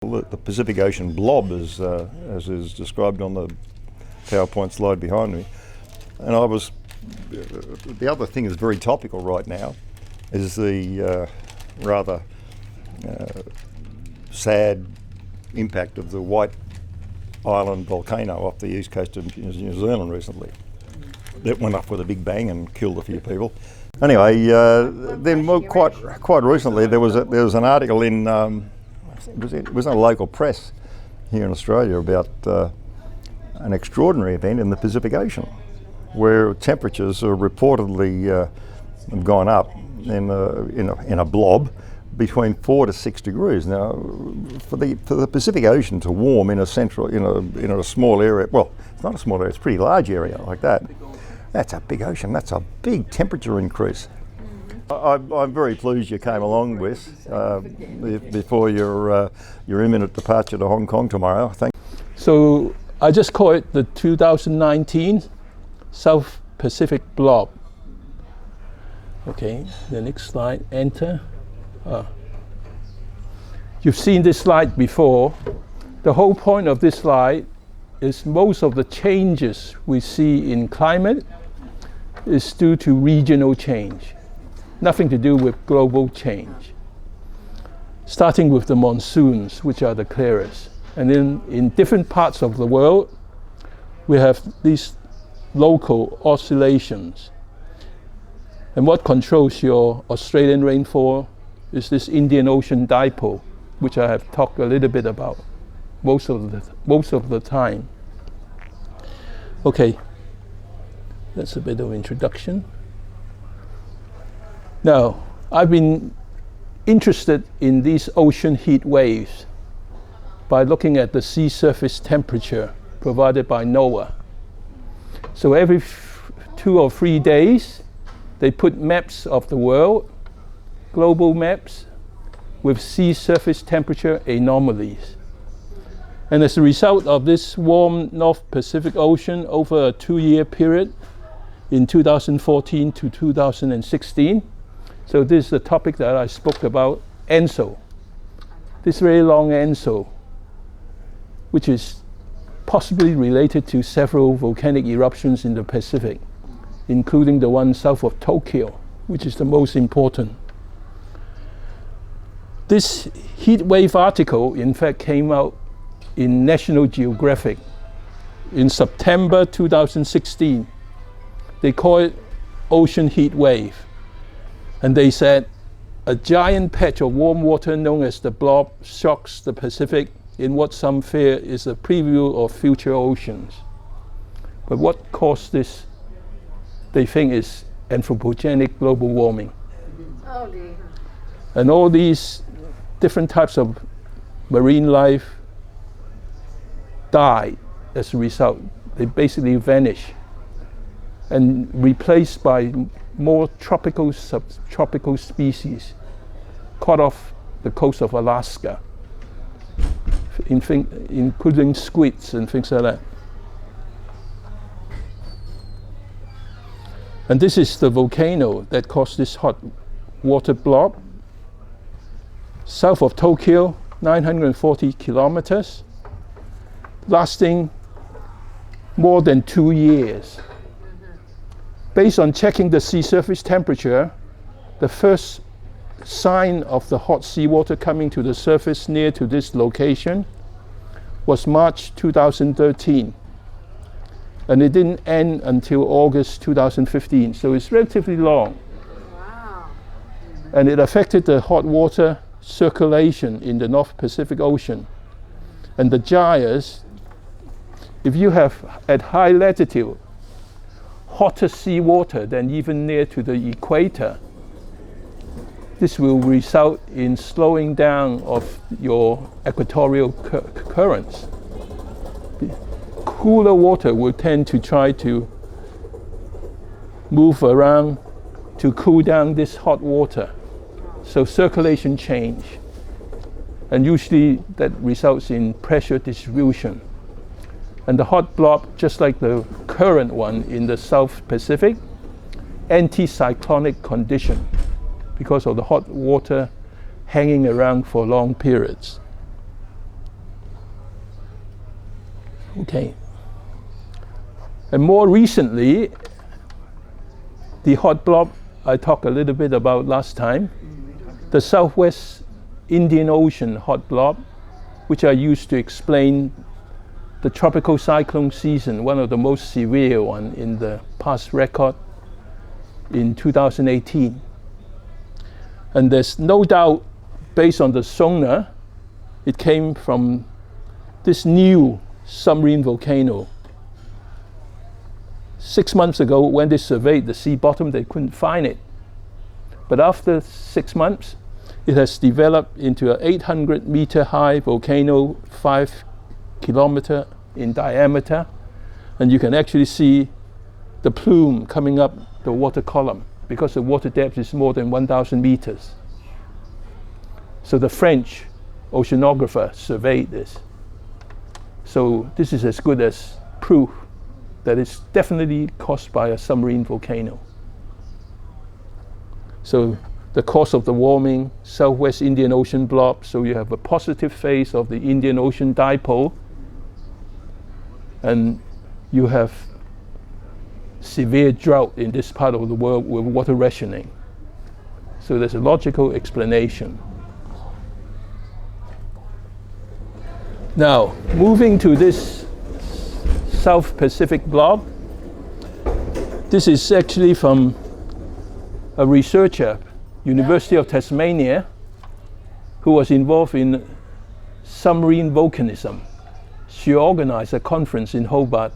The Pacific Ocean blob, as is described on the PowerPoint slide behind me. And the other thing that's very topical right now is the rather sad impact of the White Island volcano off the east coast of New Zealand recently. That went up with a big bang and killed a few people. Anyway, then quite recently there was an article in it was in a local press here in Australia about an extraordinary event in the Pacific Ocean, where temperatures are reportedly have gone up in a blob between 4 to 6 degrees. Now, for the Pacific Ocean to warm in a small area, well, it's not a small area, it's a pretty large area like that. That's a big ocean. That's a big temperature increase. I'm very pleased you came along, Wyss, before your imminent departure to Hong Kong tomorrow. So I just call it the 2019 South Pacific Blob. Okay, the next slide, enter. You've seen this slide before. The whole point of this slide is most of the changes we see in climate is due to regional change. Nothing to do with global change. Starting with the monsoons, which are the clearest. And then in different parts of the world, we have these local oscillations. And what controls your Australian rainfall is this Indian Ocean dipole, which I have talked a little bit about most of the time. Okay, that's a bit of introduction. Now, I've been interested in these ocean heat waves by looking at the sea surface temperature provided by NOAA. So every 2 or 3 days, they put maps of the world, global maps, with sea surface temperature anomalies. And as a result of this warm North Pacific Ocean over a 2-year period in 2014 to 2016, so this is the topic that I spoke about, ENSO. This very long ENSO, which is possibly related to several volcanic eruptions in the Pacific, including the one south of Tokyo, which is the most important. This heat wave article, in fact, came out in National Geographic in September 2016. They call it ocean heat wave. And they said, a giant patch of warm water known as the Blob shocks the Pacific in what some fear is a preview of future oceans. But what caused this, they think, is anthropogenic global warming. Oh dear. And all these different types of marine life died as a result. They basically vanish and replaced by more tropical, subtropical species caught off the coast of Alaska, including squids and things like that. And this is the volcano that caused this hot water blob. South of Tokyo, 940 kilometers, lasting more than 2 years. Based on checking the sea surface temperature, the first sign of the hot seawater coming to the surface near to this location was March 2013. And it didn't end until August 2015, so it's relatively long. Wow. And it affected the hot water circulation in the North Pacific Ocean. And the gyres, if you have at high latitude hotter seawater than even near to the equator, this will result in slowing down of your equatorial currents. Cooler water will tend to try to move around to cool down this hot water. So circulation change. And usually that results in pressure distribution. And the hot blob, just like the current one in the South Pacific, anticyclonic condition because of the hot water hanging around for long periods. Okay. And more recently, the hot blob I talked a little bit about last time, the Southwest Indian Ocean hot blob, which I used to explain the tropical cyclone season, one of the most severe one in the past record in 2018. And there's no doubt, based on the sonar, it came from this new submarine volcano. 6 months ago, when they surveyed the sea bottom, they couldn't find it. But after 6 months, it has developed into an 800-meter high volcano, 5 kilometer in diameter, and you can actually see the plume coming up the water column because the water depth is more than 1,000 meters. So the French oceanographer surveyed this. So this is as good as proof that it's definitely caused by a submarine volcano. So the cause of the warming, Southwest Indian Ocean blob, so you have a positive phase of the Indian Ocean dipole, and you have severe drought in this part of the world with water rationing. So there's a logical explanation. Now, moving to this South Pacific blob, this is actually from a researcher, University of Tasmania, who was involved in submarine volcanism. She organized a conference in Hobart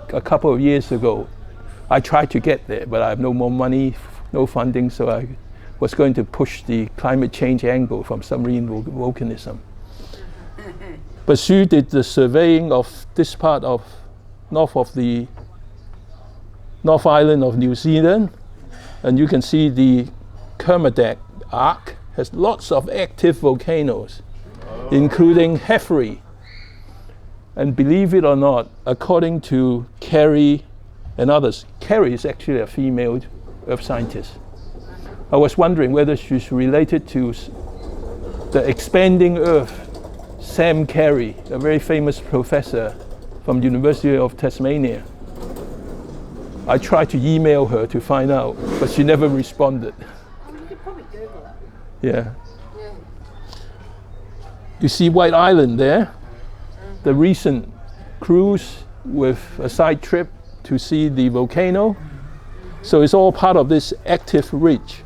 a couple of years ago. I tried to get there, but I have no more money, no funding, so I was going to push the climate change angle from submarine volcanism. But she did the surveying of this part of north of the North Island of New Zealand, and you can see the Kermadec arc has lots of active volcanoes, including Heffery. And believe it or not, according to Carey and others, Carey is actually a female earth scientist. I was wondering whether she's related to the expanding Earth, Sam Carey, a very famous professor from the University of Tasmania. I tried to email her to find out, but she never responded. Oh, you could probably Google it. Yeah. You see White Island there? The recent cruise with a side trip to see the volcano. So it's all part of this active ridge.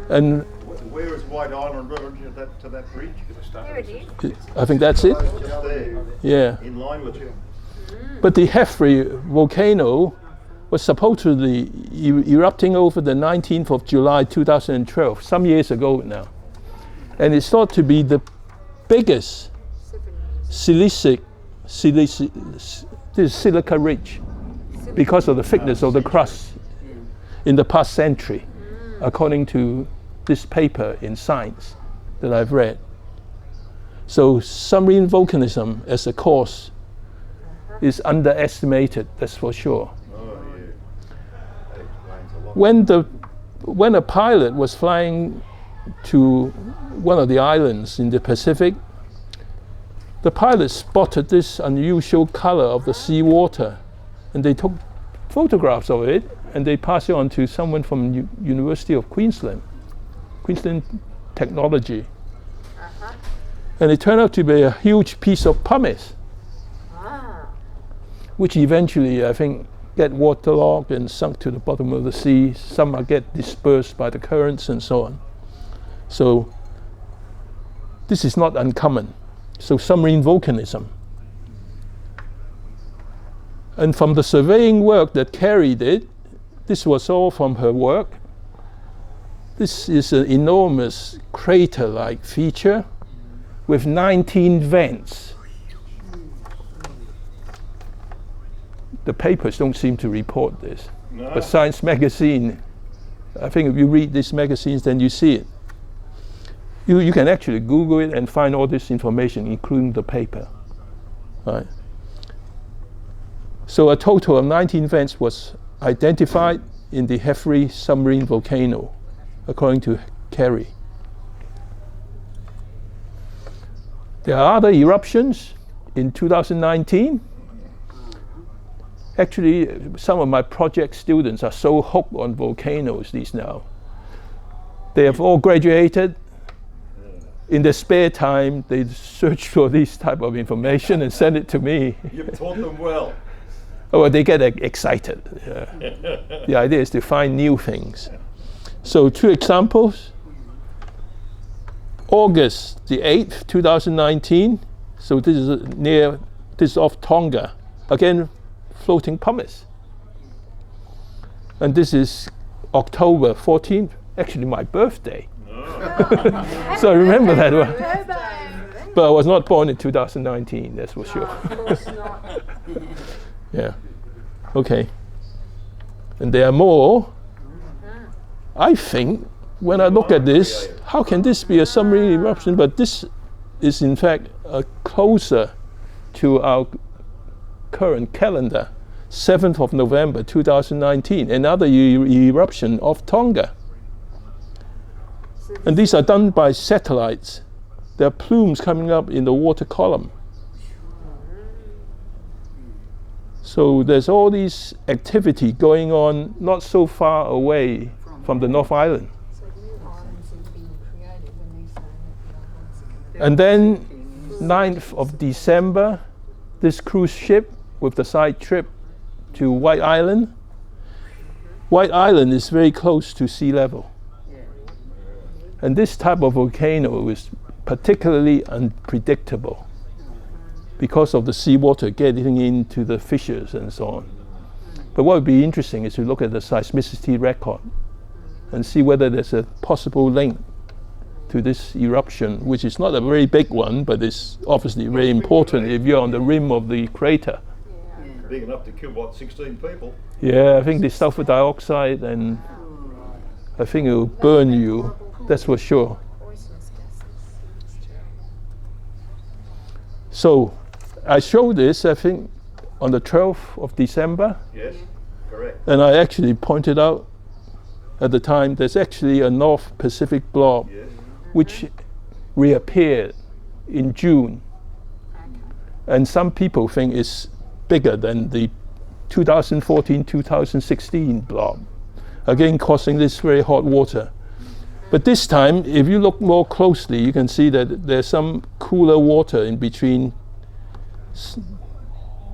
And where is White Island relative to that ridge? There it is. I think that's it. Just there, Yeah. in line with it. But the Heffery volcano was supposedly erupting over the 19th of July 2012, some years ago now. And it's thought to be the biggest silica ridge because of the thickness of the crust in the past century, according to this paper in Science that I've read. So submarine volcanism as a cause is underestimated, that's for sure. That explains a lot. When a pilot was flying to one of the islands in the Pacific, the pilot spotted this unusual color of the seawater, and they took photographs of it, and they passed it on to someone from University of Queensland Technology. And it turned out to be a huge piece of pumice, which eventually, I think, get waterlogged and sunk to the bottom of the sea. Some get dispersed by the currents and so on. So this is not uncommon. So submarine volcanism. And from the surveying work that Carey did, this was all from her work. This is an enormous crater-like feature with 19 vents. The papers don't seem to report this. No. But Science magazine, I think if you read these magazines, then you see it. You can actually Google it and find all this information, including the paper. Right. So a total of 19 vents was identified in the Heffery submarine volcano, according to Carey. There are other eruptions in 2019. Actually, some of my project students are so hooked on volcanoes these now. They have all graduated. In their spare time, they search for this type of information and send it to me. You've taught them well. Oh, they get excited. The idea is to find new things. So 2 examples. August the 8th, 2019. So this is off Tonga. Again, floating pumice. And this is October 14th, actually my birthday. So I remember that one. But I was not born in 2019, that's for sure. Of course not. Yeah. Okay. And there are more. I think when I look at this, how can this be a submarine eruption? But this is in fact closer to our current calendar, 7th of November 2019, another eruption of Tonga. And these are done by satellites. There are plumes coming up in the water column. So there's all this activity going on not so far away from the North Island. So new islands have been created when they say that the old ones are And then 9th of December, this cruise ship with the side trip to White Island. White Island is very close to sea level. And this type of volcano is particularly unpredictable because of the seawater getting into the fissures and so on. But what would be interesting is to look at the seismicity record and see whether there's a possible link to this eruption, which is not a very big one, but it's obviously very important if you're on the rim of the crater. Big enough to kill, what, 16 people? Yeah, I think the sulfur dioxide, and I think it will burn you, that's for sure. poisonous gases. So I showed this, I think, on the 12th of December, Yes, correct. and I actually pointed out at the time there's actually a North Pacific blob Yes. which reappeared in June. And some people think it's bigger than the 2014-2016 blob, again causing this very hot water. But this time, if you look more closely, you can see that there's some cooler water in between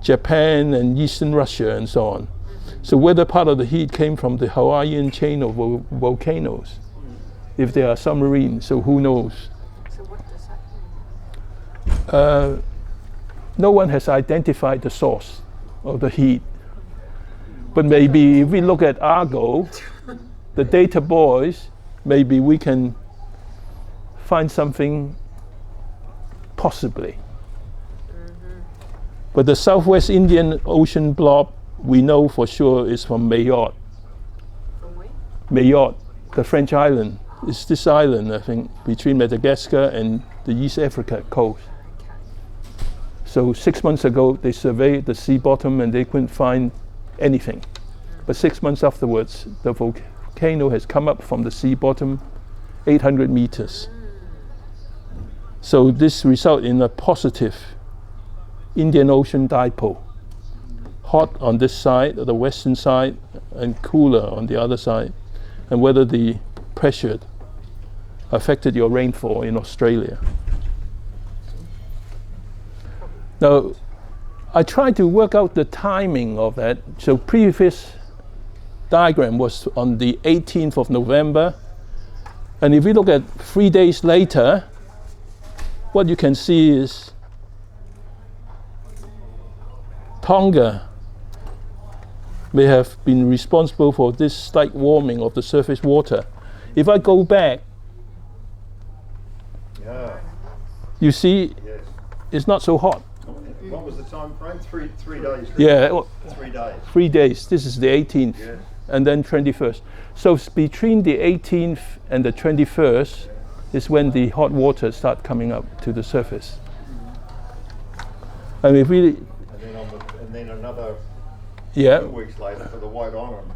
Japan and Eastern Russia and so on. So whether part of the heat came from the Hawaiian chain of volcanoes, if they are submarine, so who knows? So what does that mean? No one has identified the source of the heat. But maybe if we look at Argo, the data buoys, maybe we can find something possibly. But the Southwest Indian Ocean blob, we know for sure is from Mayotte. From where? Mayotte, the French island. It's this island, I think, between Madagascar and the East Africa coast. So 6 months ago, they surveyed the sea bottom and they couldn't find anything. But 6 months afterwards, the volcano has come up from the sea bottom 800 meters. So this results in a positive Indian Ocean dipole. Hot on this side, the western side, and cooler on the other side. And whether the pressure affected your rainfall in Australia. Now, I tried to work out the timing of that. So previous diagram was on the 18th of November. And if we look at 3 days later, what you can see is Tonga may have been responsible for this slight warming of the surface water. If I go back, Yeah. you see Yes. it's not so hot. What was the time frame? Three days. Yeah, well, 3 days. 3 days. This is the 18th, Yes. and then 21st. So between the 18th and the 21st is when the hot water start coming up to the surface. And if we, And then another yeah, 2 weeks later for the White Island.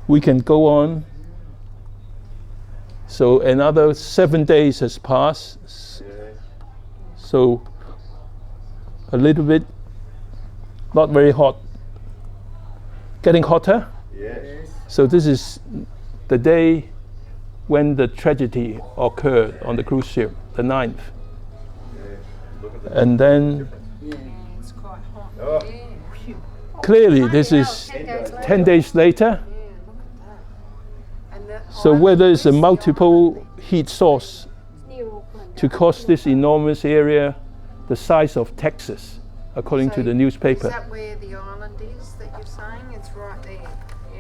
we can go on. So another 7 days has passed. Yeah. So a little bit, not very hot, getting hotter. Yes. So this is the day when the tragedy occurred on the cruise ship, the 9th. Look at And then Yeah, it's quite hot. Oh. Yeah. Phew. clearly this Bloody is hell, 10 days later. 10 days later. Yeah, look at that. And the So island, where there is a where's the multiple island? heat source It's near Auckland. to cause this enormous area the size of Texas, according to So the newspaper. Is that where the island is that you're saying? It's right there.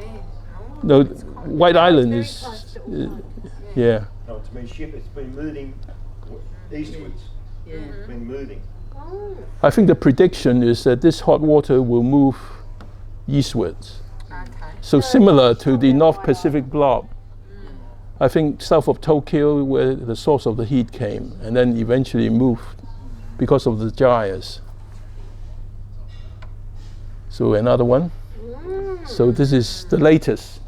Yeah. Oh, No, it's quite- White Island very is, close to Auckland. yeah. No, it's been it's been moving eastwards. Yeah. It's been moving. Oh, I think the prediction is that this hot water will move eastwards. okay. So similar to the North Pacific blob. I think south of Tokyo where the source of the heat came and then eventually moved because of the gyres. So another one. So this is the latest.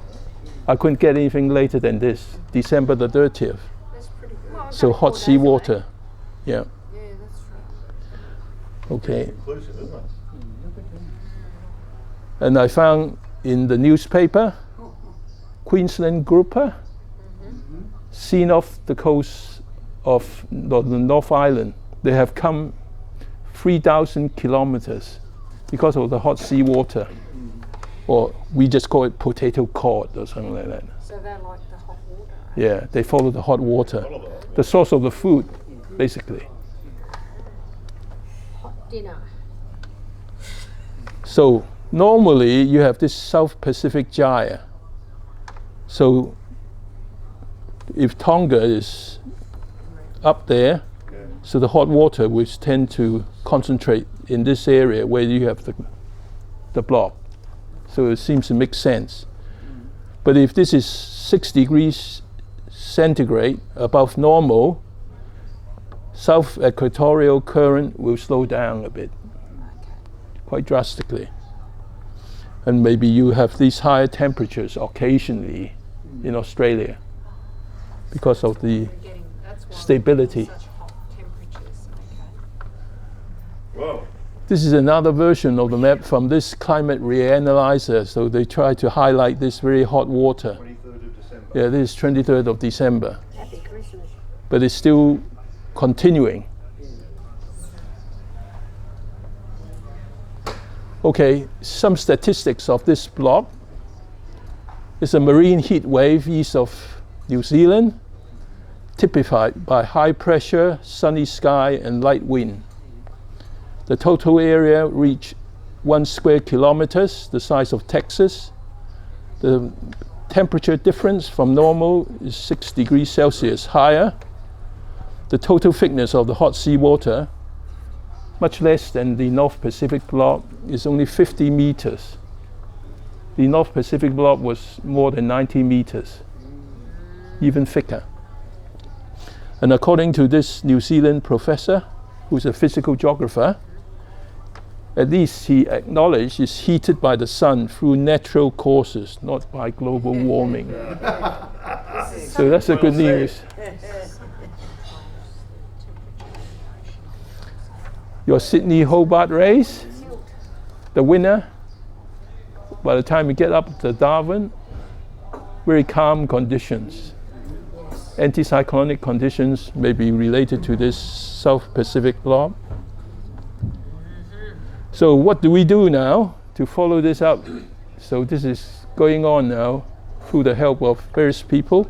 I couldn't get anything later than this, December the 30th. That's pretty good. So hot sea water. Yeah, Yeah, that's right. okay. Inclusive, isn't it? And I found in the newspaper, Queensland grouper, seen off the coast of the North Island. They have come 3,000 kilometers because of the hot sea water. Or we just call it potato cod or something like that. So they like the hot water. Yeah, they follow the hot water, the source of the food, basically. Hot dinner. So normally you have this South Pacific gyre. So if Tonga is up there, so the hot water will tend to concentrate in this area where you have the blob. So it seems to make sense. But if this is 6 degrees centigrade above normal, South equatorial current will slow down a bit, quite drastically. And maybe you have these higher temperatures occasionally in Australia because of the That's why stability. such hot temperatures. Okay. Whoa. This is another version of the map from this climate reanalyzer. So they try to highlight this very hot water. 23rd of December. Yeah, this is 23rd of December, Happy Christmas. but it's still continuing. Okay, some statistics of this blob. It's a marine heat wave east of New Zealand, typified by high pressure, sunny sky, and light wind. The total area reached 1 square kilometers, the size of Texas. The temperature difference from normal is 6 degrees Celsius higher. The total thickness of the hot sea water, much less than the North Pacific blob, is only 50 meters. The North Pacific blob was more than 90 meters, even thicker. And according to this New Zealand professor, who's a physical geographer, at least he acknowledged it's heated by the sun through natural causes, not by global warming. So that's a good news. Your Sydney Hobart race, the winner, by the time you get up to Darwin, very calm conditions. Anticyclonic conditions may be related to this South Pacific blob. So what do we do now to follow this up? So this is going on now through the help of various people.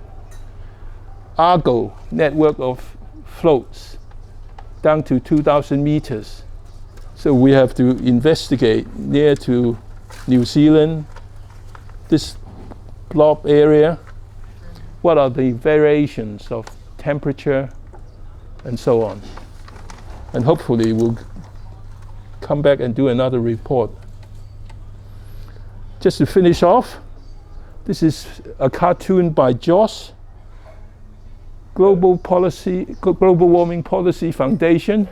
Argo network of floats down to 2,000 meters. So we have to investigate near to New Zealand, this blob area, what are the variations of temperature and so on. And hopefully we'll come back and do another report. Just to finish off, this is a cartoon by Joss, Global Warming Policy Foundation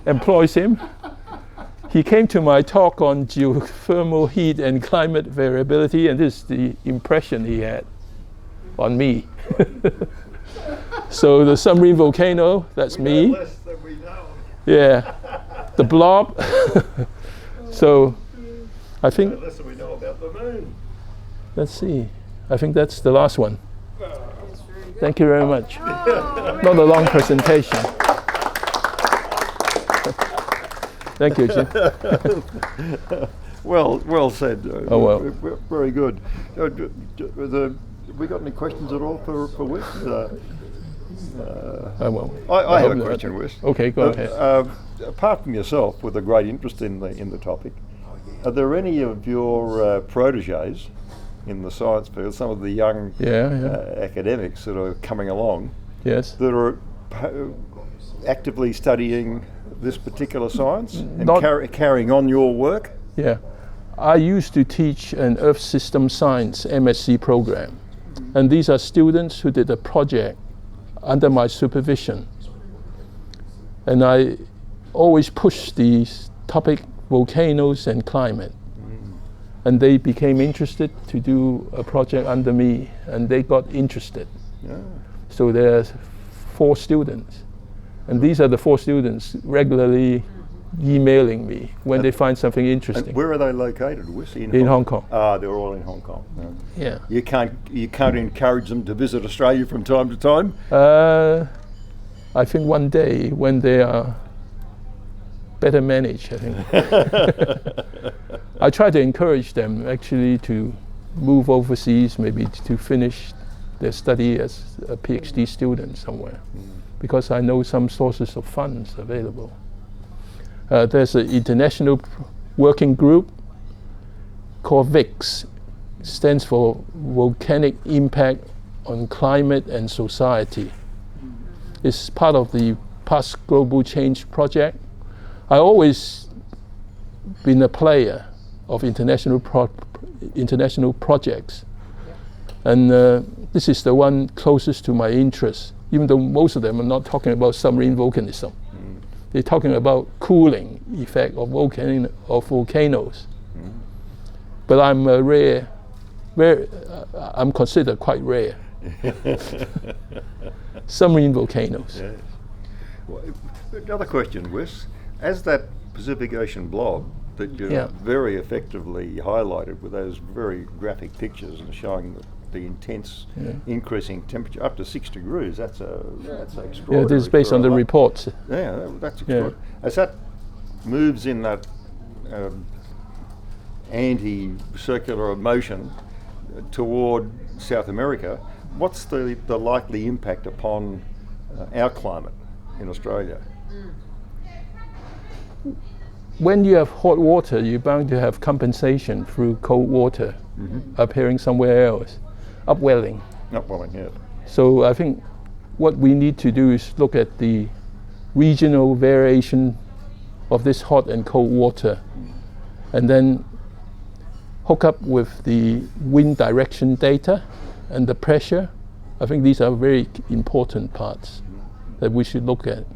employs him. He came to my talk on geothermal heat and climate variability, and this is the impression he had on me. So the submarine volcano, that's me. Less than we know. Yeah. the blob. So I think, The less we know about the moon. let's see, I think that's the last one. That's very good. Thank you very much. Oh, Not a long presentation. Thank you, Jim. Well said. Oh, well. Very good. We got any questions at all for Wyss? I won't. I have hope a not. question, Wyss. Okay, go ahead. Apart from yourself, with a great interest in the topic, are there any of your proteges in the science field, some of the young academics that are coming along, Yes. that are actively studying this particular science and Not- carrying on your work? Yeah. I used to teach an Earth System Science MSc program. And these are students who did a project under my supervision. And I always push these topic, volcanoes and climate. And they became interested to do a project under me, and they got interested. Yeah. So there's 4 students. And these are the 4 students regularly emailing me when they find something interesting. And where are they located, Wyss? In Hong Kong. Ah, they're all in Hong Kong. Yeah. Yeah. You can't encourage them to visit Australia from time to time? I think one day when they are better managed, I think. I try to encourage them actually to move overseas, maybe to finish their study as a PhD student somewhere, because I know some sources of funds available. There's an international working group called VIX, stands for Volcanic Impact on Climate and Society. It's part of the past Global Change project. I always been a player of international projects, and this is the one closest to my interest, even though most of them are not talking about submarine volcanism. They're talking about cooling effect of volcanoes. But I'm I'm considered quite rare. Submarine volcanoes. Yes. Well, another question, Wyss. As that Pacific Ocean blob that you very effectively highlighted with those very graphic pictures and showing the intense increasing temperature up to 6 degrees, that's extraordinary. Yeah, this is based on the reports. Yeah, that's extraordinary. As that moves in that anti-circular motion toward South America, what's the likely impact upon our climate in Australia? When you have hot water, you're bound to have compensation through cold water appearing somewhere else, upwelling. Upwelling, yeah. So I think what we need to do is look at the regional variation of this hot and cold water, and then hook up with the wind direction data and the pressure. I think these are very important parts that we should look at.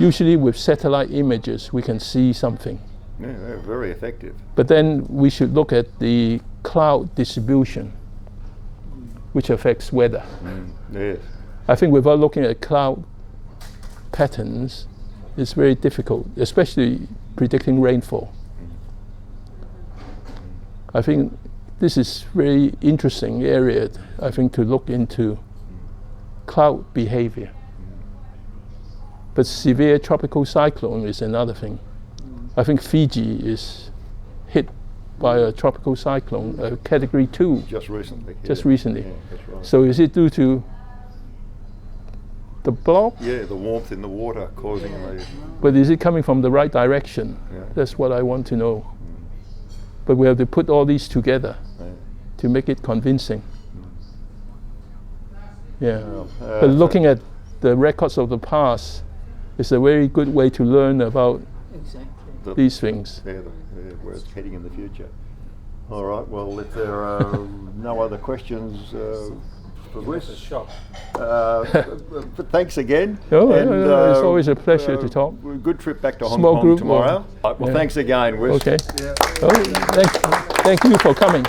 Usually with satellite images we can see something. Yeah, they're very effective. But then we should look at the cloud distribution, which affects weather. Yes. I think without looking at cloud patterns, it's very difficult, especially predicting rainfall. I think this is very interesting area, I think, to look into cloud behavior. But severe tropical cyclone is another thing. I think Fiji is hit by a tropical cyclone, category 2. Just recently. Just recently. Yeah, that's right. So is it due to the blob? Yeah, the warmth in the water causing the... But is it coming from the right direction? Yeah. That's what I want to know. But we have to put all these together to make it convincing. Yeah. But looking at the records of the past is a very good way to learn about these things. Where it's heading in the future. All right, well, if there are no other questions for Wyss, but thanks again. It's always a pleasure to talk. Good trip back to Hong Small Kong group tomorrow. Well, thanks again, Wyss. Okay. Oh, thank you for coming.